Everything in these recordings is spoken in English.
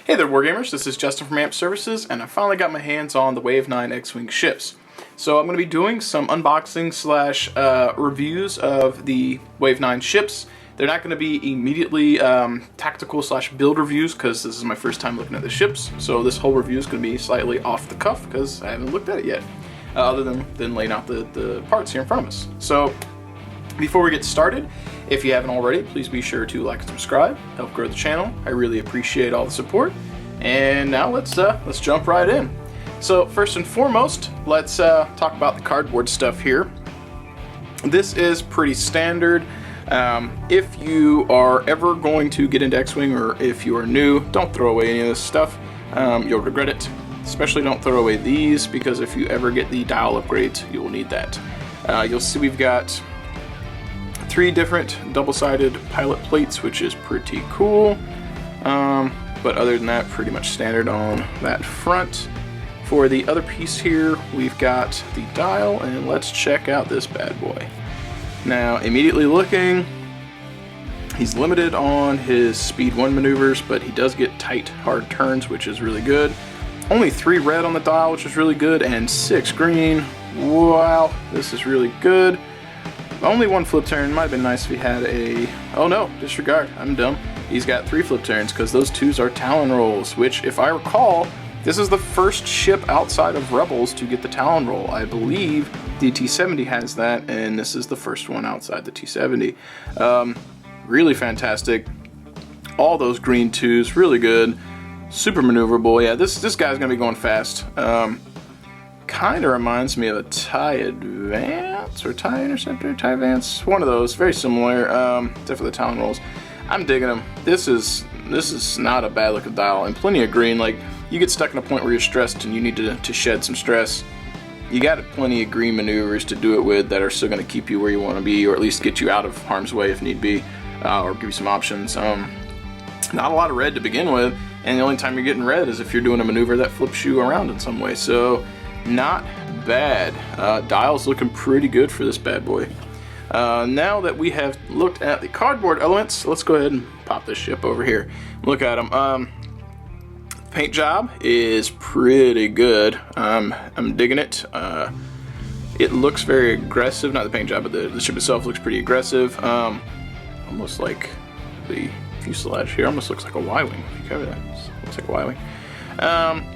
Hey there, wargamers. This is Justin from AMPServices, and I finally got my hands on the Wave 9 X-Wing ships. So I'm going to be doing some unboxing slash reviews of the Wave 9 ships. They're not going to be immediately tactical slash build reviews because this is my first time looking at the ships. So this whole review is going to be slightly off the cuff because I haven't looked at it yet, other than laying out the parts here in front of us. So before we get started, if you haven't already, please be sure to like and subscribe, help grow the channel. I really appreciate all the support. And now let's jump right in. So first and foremost, let's talk about the cardboard stuff here. This is pretty standard. If you are ever going to get into X-Wing, or if you are new, don't throw away any of this stuff. You'll regret it. Especially don't throw away these, because if you ever get the dial upgrades, you will need that. You'll see we've got 3 different double-sided pilot plates, which is pretty cool. But other than that, pretty much standard on that front. For the other piece here, we've got the dial, and let's check out this bad boy. Now, immediately looking, he's limited on his speed 1 maneuvers, but he does get tight, hard turns, which is really good. Only 3 red on the dial, which is really good, and 6 green. Wow, this is really good. Only 1 flip turn. Might have been nice if he had a... Oh no, disregard. I'm dumb. He's got 3 flip turns because those 2s are Talon rolls, which, if I recall, this is the first ship outside of Rebels to get the Talon roll. I believe the T-70 has that, and this is the first one outside the T-70. Really fantastic. All those green 2s, really good. Super maneuverable. Yeah, this guy's going to be going fast. Kind of reminds me of a TIE Advance or TIE Interceptor, TIE Advance, one of those, very similar, except for the Talon rolls. I'm digging them. This is not a bad looking dial, and plenty of green. Like, you get stuck in a point where you're stressed and you need to shed some stress. You got plenty of green maneuvers to do it with that are still going to keep you where you want to be, or at least get you out of harm's way if need be, or give you some options. Not a lot of red to begin with, and the only time you're getting red is if you're doing a maneuver that flips you around in some way. So not bad. Dial's looking pretty good for this bad boy. Now that we have looked at the cardboard elements, let's go ahead and pop this ship over here. Look at them. Paint job is pretty good. I'm digging it. It looks very aggressive. Not the paint job, but the ship itself looks pretty aggressive. Almost like the fuselage here. Almost looks like a Y-wing. If you cover that, it looks like a Y-wing.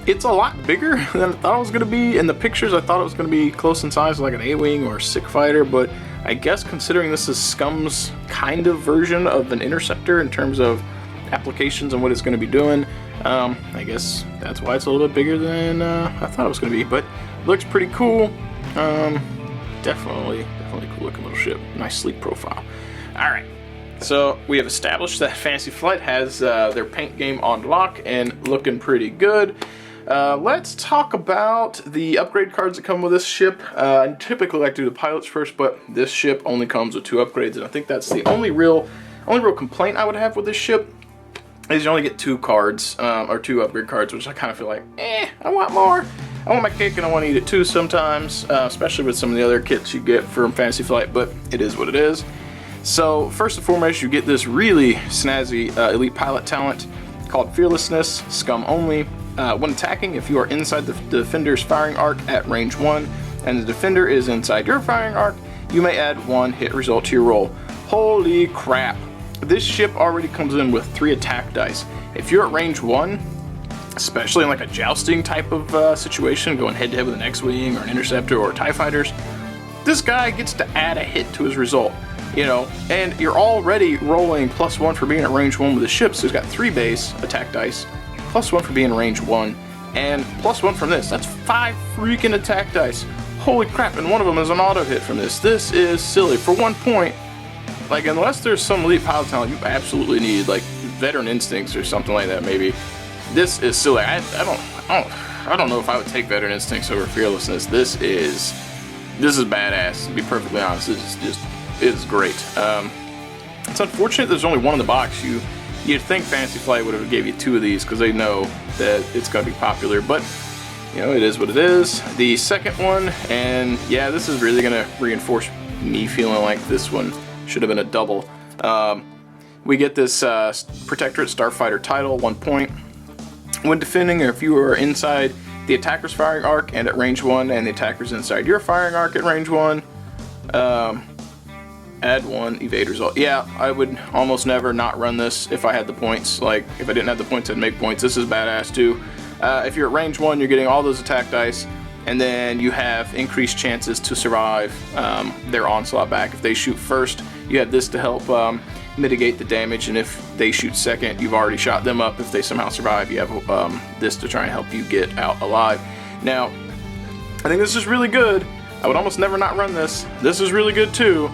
It's a lot bigger than I thought it was going to be. In the pictures, I thought it was going to be close in size, like an A-Wing or a Sick Fighter, but I guess considering this is Scum's kind of version of an Interceptor in terms of applications and what it's going to be doing, I guess that's why it's a little bit bigger than I thought it was going to be, but looks pretty cool. Definitely cool looking little ship. Nice sleek profile. Alright, so we have established that Fantasy Flight has their paint game on lock and looking pretty good. Let's talk about the upgrade cards that come with this ship. I typically like to do the pilots first, but this ship only comes with 2 upgrades, and I think that's the only real complaint I would have with this ship, is you only get 2 cards, or 2 upgrade cards, which I kind of feel like, I want more. I want my cake and I want to eat it too sometimes, especially with some of the other kits you get from Fantasy Flight, but it is what it is. So first and foremost, you get this really snazzy elite pilot talent called Fearlessness, Scum only. When attacking, if you are inside the defender's firing arc at range 1 and the defender is inside your firing arc, you may add 1 hit result to your roll. Holy crap! This ship already comes in with 3 attack dice. If you're at range 1, especially in like a jousting type of situation, going head to head with an X-Wing or an Interceptor or TIE Fighters, this guy gets to add a hit to his result. You know, and you're already rolling +1 for being at range 1 with the ship, so he's got 3 base attack dice, +1 for being range 1, and +1 from this. That's 5 freaking attack dice. Holy crap, and one of them is an auto hit from this. This is silly. For 1 point, like, unless there's some elite pilot talent you absolutely need, like veteran instincts or something like that maybe, this is silly. I don't know if I would take veteran instincts over fearlessness. This is badass, to be perfectly honest. It is great. It's unfortunate there's only 1 in the box. You'd think Fantasy Flight would have gave you 2 of these because they know that it's going to be popular, but you know, it is what it is. The second one, and yeah, this is really going to reinforce me feeling like this one should have been a double. we get this Protectorate Star Fighter title, 1 point. When defending, or if you are inside the attacker's firing arc and at range 1, and the attacker's inside your firing arc at range 1, add 1 evade result. Yeah, I would almost never not run this if I had the points. Like, if I didn't have the points, I'd make points. This is badass too. If you're at range 1, you're getting all those attack dice, and then you have increased chances to survive their onslaught back. If they shoot first, you have this to help mitigate the damage, and if they shoot second, you've already shot them up. If they somehow survive, you have this to try and help you get out alive. Now, I think this is really good. I would almost never not run this. This is really good too,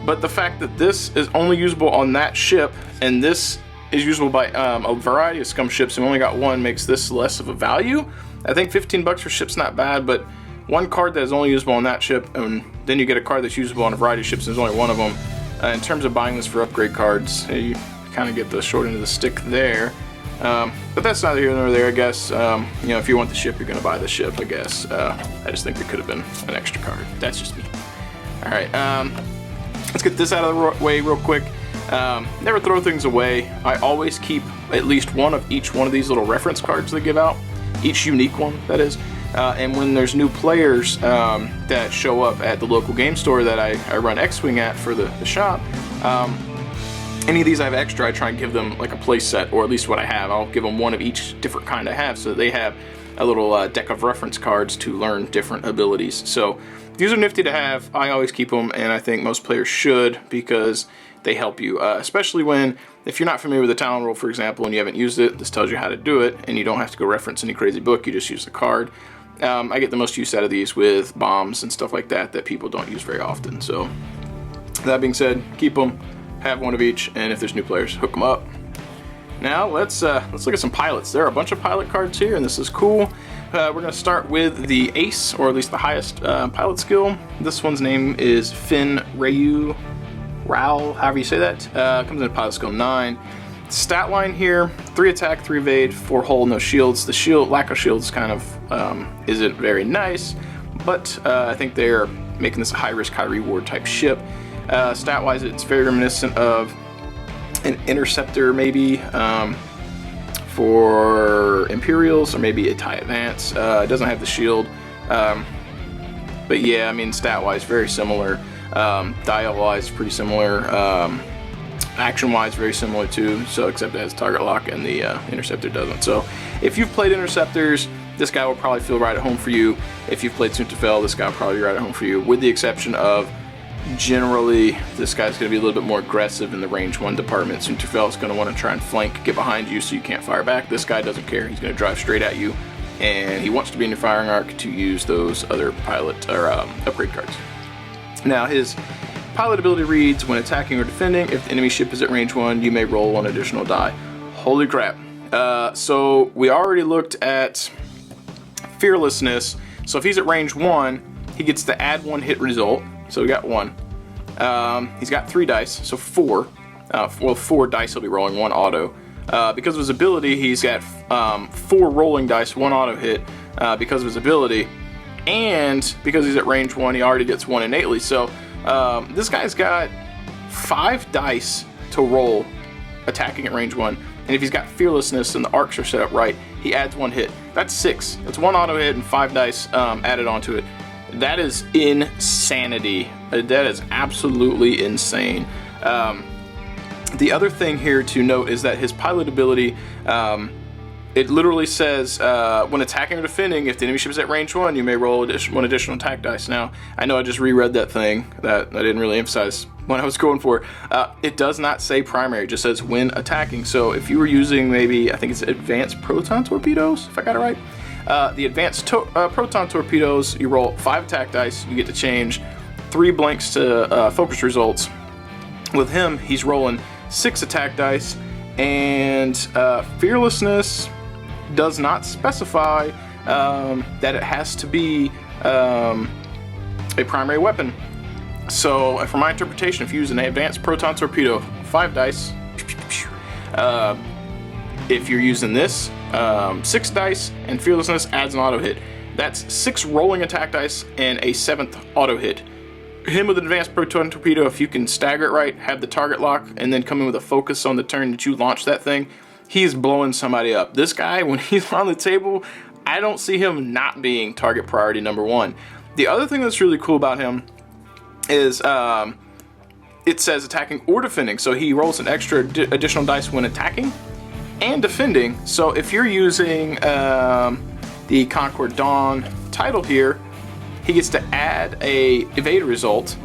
but the fact that this is only usable on that ship, and this is usable by a variety of scum ships, and we only got 1, makes this less of a value. I think 15 bucks for ship's not bad, but 1 card that is only usable on that ship, and then you get a card that's usable on a variety of ships, and there's only 1 of them. In terms of buying this for upgrade cards, you kind of get the short end of the stick there. But that's neither here nor there, I guess. You know, if you want the ship, you're going to buy the ship, I guess. I just think there could have been an extra card. That's just me. Alright, let's get this out of the way real quick. Never throw things away. I always keep at least 1 of each one of these little reference cards they give out. Each unique one, that is. And when there's new players that show up at the local game store that I run X-Wing at for the shop, any of these I have extra, I try and give them like a play set, or at least what I have. I'll give them 1 of each different kind I have, so they have a little deck of reference cards to learn different abilities. So these are nifty to have. I always keep them, and I think most players should, because they help you, especially if you're not familiar with the Talon rule, for example, and you haven't used it. This tells you how to do it, and you don't have to go reference any crazy book. You just use the card. I get the most use out of these with bombs and stuff like that people don't use very often. So that being said, keep them, have 1 of each, and if there's new players, hook them up. Now let's look at some pilots. There are a bunch of pilot cards here, and this is cool. We're going to start with the ace, or at least the highest pilot skill. This one's name is Finn Ryu, however you say that. Comes in at pilot skill 9. Stat line here: 3 attack, 3 evade, 4 hull, no shields. The lack of shields kind of isn't very nice, but I think they're making this a high risk, high reward type ship. Stat wise, it's very reminiscent of an interceptor, maybe for Imperials, or maybe a TIE Advance. It doesn't have the shield, but yeah, I mean, stat wise, very similar. Dial wise, pretty similar. Action wise, very similar too, so except it has target lock and the interceptor doesn't. So if you've played interceptors, this guy will probably feel right at home for you. If you've played Soontophel, this guy will probably be right at home for you, with the exception of, generally, this guy's going to be a little bit more aggressive in the range 1 department. Soontophel is going to want to try and flank, get behind you so you can't fire back. This guy doesn't care. He's going to drive straight at you, and he wants to be in your firing arc to use those other pilot or upgrade cards. Now, his pilot ability reads: when attacking or defending, if the enemy ship is at range 1, you may roll 1 additional die. Holy crap. So we already looked at fearlessness. So if he's at range 1, he gets to add 1 hit result. So we got 1. He's got 3 dice, so 4. Well, 4 dice he'll be rolling, 1 auto. Because of his ability, he's got 4 rolling dice, 1 auto hit because of his ability. And because he's at range 1, he already gets 1 innately. So this guy's got 5 dice to roll attacking at range 1. And if he's got fearlessness and the arcs are set up right, he adds 1 hit. That's 6. That's 1 auto hit and 5 dice added onto it. That is insanity. That is absolutely insane. The other thing here to note is that his pilot ability, it literally says, when attacking or defending, if the enemy ship is at range 1, you may roll 1 additional attack dice. Now, I know I just reread that thing that I didn't really emphasize when I was going for. It does not say primary, it just says when attacking. So if you were using maybe, I think it's advanced proton torpedoes, if I got it right. The advanced proton torpedoes, you roll 5 attack dice, you get to change 3 blanks to focus results. With him, he's rolling 6 attack dice, and fearlessness does not specify that it has to be a primary weapon. So for my interpretation, if you use an advanced proton torpedo, 5 dice. If you're using this, 6 dice, and fearlessness adds an auto hit. That's 6 rolling attack dice and a 7th auto hit. him with an advanced proton torpedo, if you can stagger it right, have the target lock, and then come in with a focus on the turn that you launch that thing, he's blowing somebody up. This guy, when he's on the table, I don't see him not being target priority #1. The other thing that's really cool about him is it says attacking or defending, so he rolls an extra additional dice when attacking and defending. So if you're using the Concord Dawn title here, he gets to add a evade result,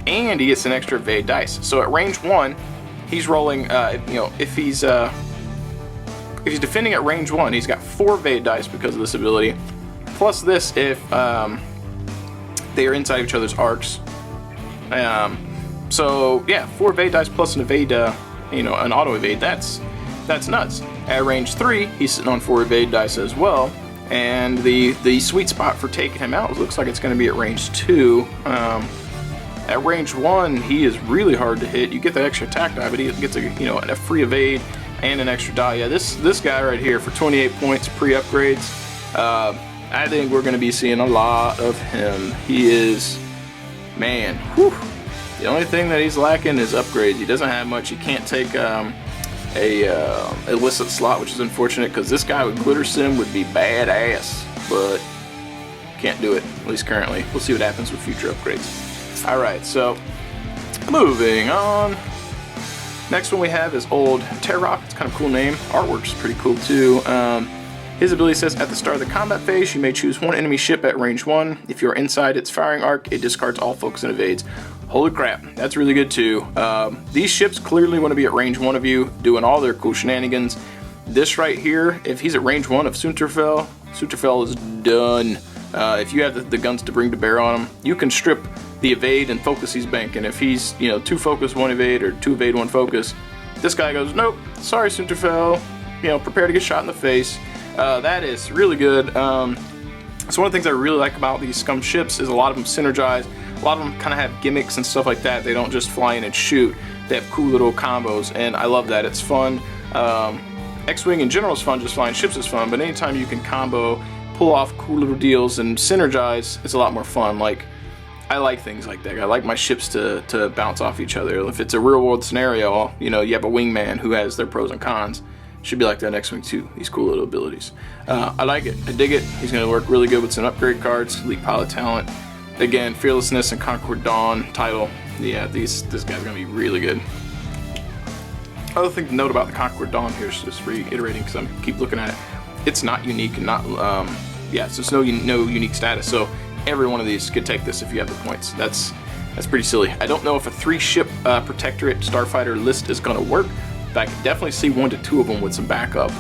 and he gets an extra evade dice. So at range 1, he's rolling. If he's defending at range 1, he's got 4 evade dice because of this ability. Plus this if they are inside each other's arcs. So yeah, 4 evade dice plus an evade, an auto evade. That's nuts. At range 3, he's sitting on 4 evade dice as well. And the sweet spot for taking him out looks like it's going to be at range 2. At range 1, he is really hard to hit. You get that extra attack die, but he gets a free evade and an extra die. Yeah, this guy right here for 28 points pre-upgrades. I think we're going to be seeing a lot of him. He is, man, whew. The only thing that he's lacking is upgrades. He doesn't have much. He can't take a illicit slot, which is unfortunate because this guy with Glitter Sim would be badass, but can't do it, at least currently. We'll see what happens with future upgrades. Alright, so moving on. Next one we have is Old Terrock. It's kind of a cool name. Artwork's pretty cool too. His ability says at the start of the combat phase, you may choose one enemy ship at range 1. If you're inside its firing arc, it discards all focus and evades. Holy crap, that's really good too. These ships clearly want to be at range 1 of you, doing all their cool shenanigans. This right here, if he's at range 1 of Sunterfell, Sunterfell is done. If you have the guns to bring to bear on him, you can strip the evade and focus he's banking. If he's 2 focus, 1 evade, or 2 evade, 1 focus, this guy goes, nope, sorry Sunterfell, prepare to get shot in the face. That is really good. So one of the things I really like about these scum ships is a lot of them synergize. A lot of them kind of have gimmicks and stuff like that. They don't just fly in and shoot. They have cool little combos, and I love that. It's fun. X-Wing in general is fun, just flying ships is fun, but anytime you can combo, pull off cool little deals, and synergize, it's a lot more fun. Like, I like things like that. I like my ships to bounce off each other. If it's a real-world scenario, you have a wingman who has their pros and cons. Should be like that X-Wing too, these cool little abilities. I like it, I dig it. He's going to work really good with some upgrade cards, elite pilot talent. Again, Fearlessness and Concord Dawn title. Yeah, this guy's going to be really good. Other thing to note about the Concord Dawn here is just reiterating because I keep looking at it. It's not unique and not, so there's no unique status. So every one of these could take this if you have the points. That's pretty silly. I don't know if a 3-ship Protectorate Star Fighter list is going to work. I can definitely see 1 to 2 of them with some backup,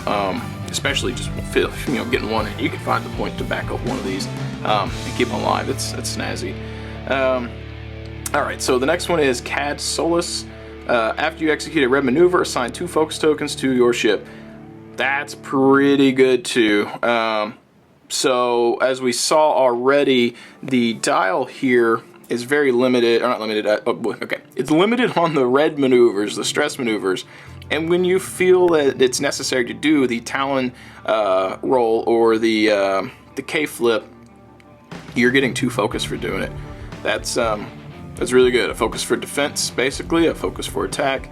especially just getting one, and you can find the point to back up one of these and keep them alive. It's snazzy. All right, so the next one is Cad Solus. After you execute a red maneuver, assign 2 focus tokens to your ship. That's pretty good too. So as we saw already, the dial here is very limited, or not limited, okay. It's limited on the red maneuvers, the stress maneuvers. And when you feel that it's necessary to do the Talon roll or the K-flip, you're getting 2 focus for doing it. That's really good. A focus for defense, basically, a focus for attack.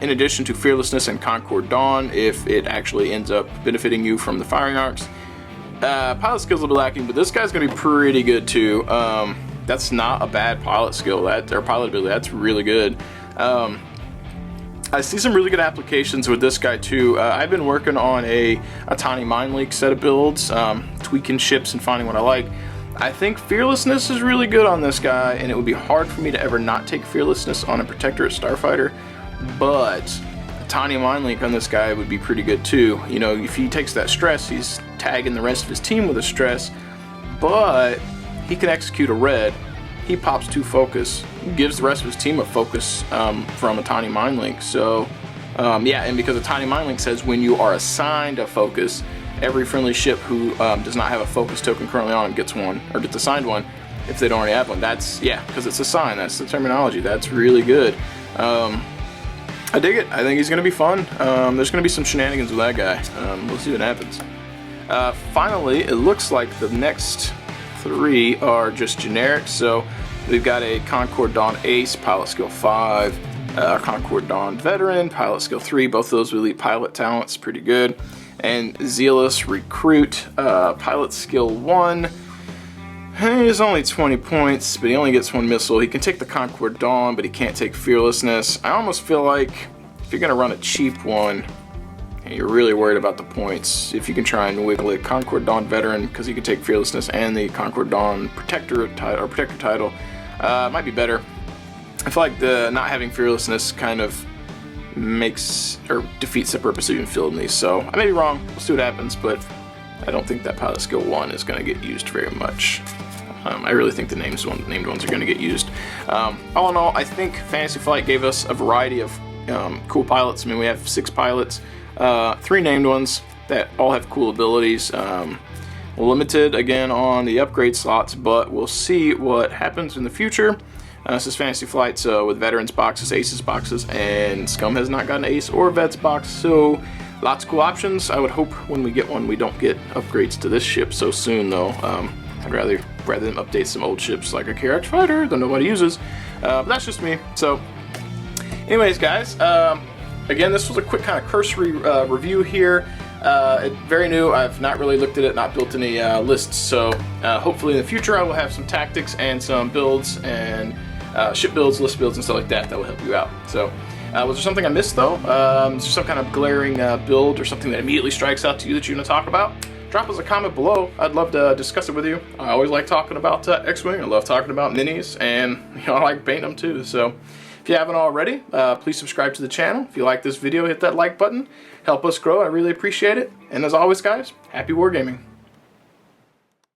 In addition to Fearlessness and Concord Dawn, if it actually ends up benefiting you from the firing arcs. Pilot skill's a little lacking, but this guy's going to be pretty good too. That's not a bad pilot skill, or pilot ability. That's really good. I see some really good applications with this guy too. I've been working on a tiny Mind Leak set of builds, tweaking ships and finding what I like. I think Fearlessness is really good on this guy, and it would be hard for me to ever not take Fearlessness on a Protectorate Star Fighter, but a tiny Mind Leak on this guy would be pretty good too. If he takes that stress, he's tagging the rest of his team with a stress, but he can execute a red. He pops 2 focus, gives the rest of his team a focus from a tiny Mind Link. So, and because a tiny Mind Link says when you are assigned a focus, every friendly ship who does not have a focus token currently on him gets one, or gets assigned one if they don't already have one. That's, because it's assigned. That's the terminology. That's really good. I dig it. I think he's going to be fun. There's going to be some shenanigans with that guy. We'll see what happens. Finally, it looks like the next 3 are just generic. So We've got a Concord Dawn Ace, pilot skill 5, Concord Dawn Veteran, pilot skill 3, both of those with elite pilot talents, pretty good. And Zealous Recruit, pilot skill 1. He's only 20 points, but he only gets 1 missile. He can take the Concord Dawn, but he can't take Fearlessness. I almost feel like if you're going to run a cheap one, and you're really worried about the points, if you can try and wiggle it, Concord Dawn Veteran, because he can take Fearlessness and the Concord Dawn Protectorate title, or Protector title, might be better. I feel like the not having Fearlessness kind of makes or defeats the purpose of even fielding these. So I may be wrong. We'll see what happens, but I don't think that pilot skill 1 is going to get used very much. I really think the named ones are going to get used. All in all, I think Fantasy Flight gave us a variety of cool pilots. I mean, we have 6 pilots, 3 named ones that all have cool abilities. Limited again on the upgrade slots, but we'll see what happens in the future. This is Fantasy Flight, so with Veterans boxes, Aces boxes, and Scum has not gotten an Ace or Vets box, so lots of cool options. I would hope when we get one we don't get upgrades to this ship so soon, though. I'd rather them update some old ships like a KRX Fighter that nobody uses, but that's just me. So anyways, guys, again, this was a quick kind of cursory review here. Very new. I've not really looked at it, not built any lists, so hopefully in the future I will have some tactics and some builds and ship builds, list builds, and stuff like that will help you out. So was there something I missed, though? Is there some kind of glaring build or something that immediately strikes out to you that you want to talk about? Drop us a comment below. I'd love to discuss it with you. I always like talking about X-Wing. I love talking about minis, and I like painting them too. So if you haven't already, please subscribe to the channel. If you like this video, hit that like button. Help us grow. I really appreciate it. And as always, guys, happy wargaming.